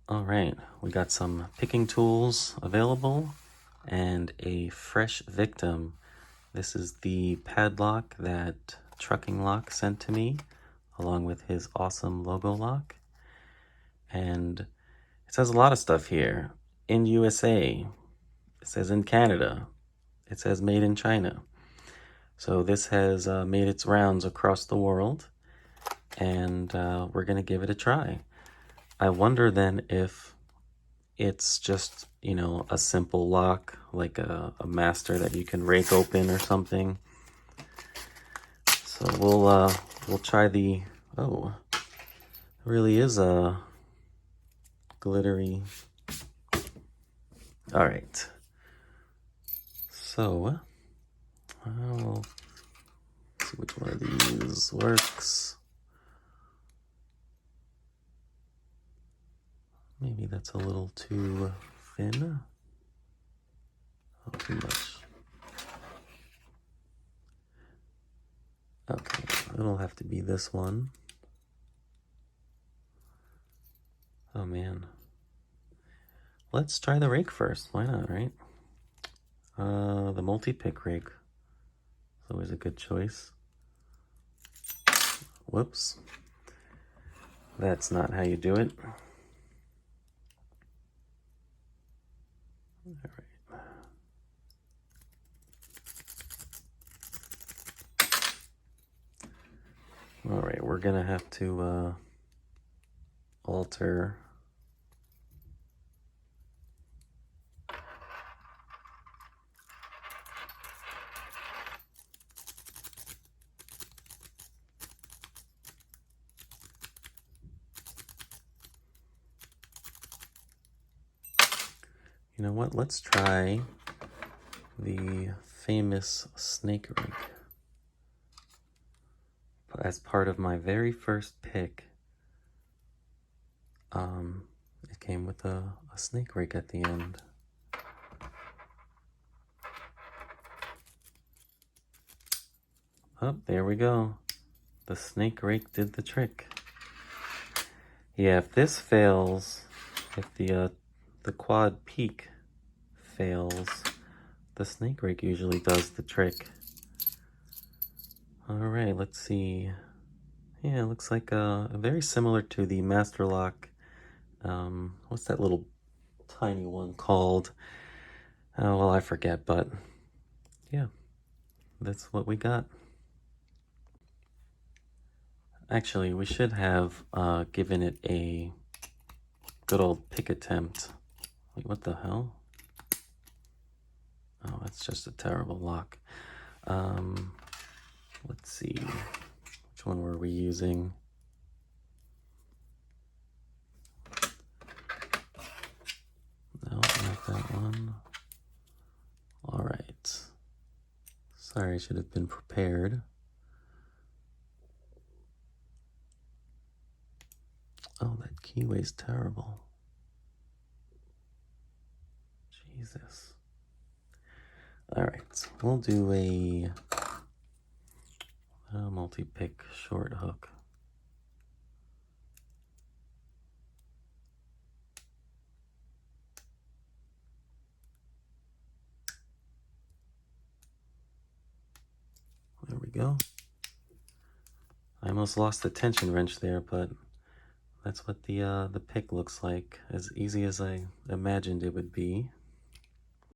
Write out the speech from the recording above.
All right, we got some picking tools available and a fresh victim. This is the padlock that Trucking Lock sent to me, along with his awesome logo lock. And it says a lot of stuff here. In USA, it says in Canada, it says made in China. So this has made its rounds across the world, and we're gonna give it a try. I wonder then if it's just, you know, a simple lock, like a master that you can rake open or something. So we'll try the, oh, it really is a glittery. All right. So I'll see which one of these works. Maybe that's a little too thin. Oh, too much. Okay, it'll have to be this one. Oh man. Let's try the rake first. Why not, right? The multi-pick rake is always a good choice. Whoops. That's not how you do it. All right. All right, we're gonna have to alter you know what? Let's try the famous snake rake. As part of my very first pick, it came with a snake rake at the end. Oh, there we go. The snake rake did the trick. Yeah, if this fails, if the quad peak fails, the snake rake usually does the trick. All right, let's see. Yeah, it looks like very similar to the Master Lock. What's that little tiny one called? Oh, well, I forget, but yeah, that's what we got. Actually, we should have given it a good old pick attempt. Wait, what the hell? Oh, that's just a terrible lock. Let's see. Which one were we using? No, not that one. All right. Sorry, I should have been prepared. Oh, that keyway's terrible. Jesus. All right, we'll do a multi-pick short hook. There we go. I almost lost the tension wrench there, but that's what the pick looks like. As easy as I imagined it would be.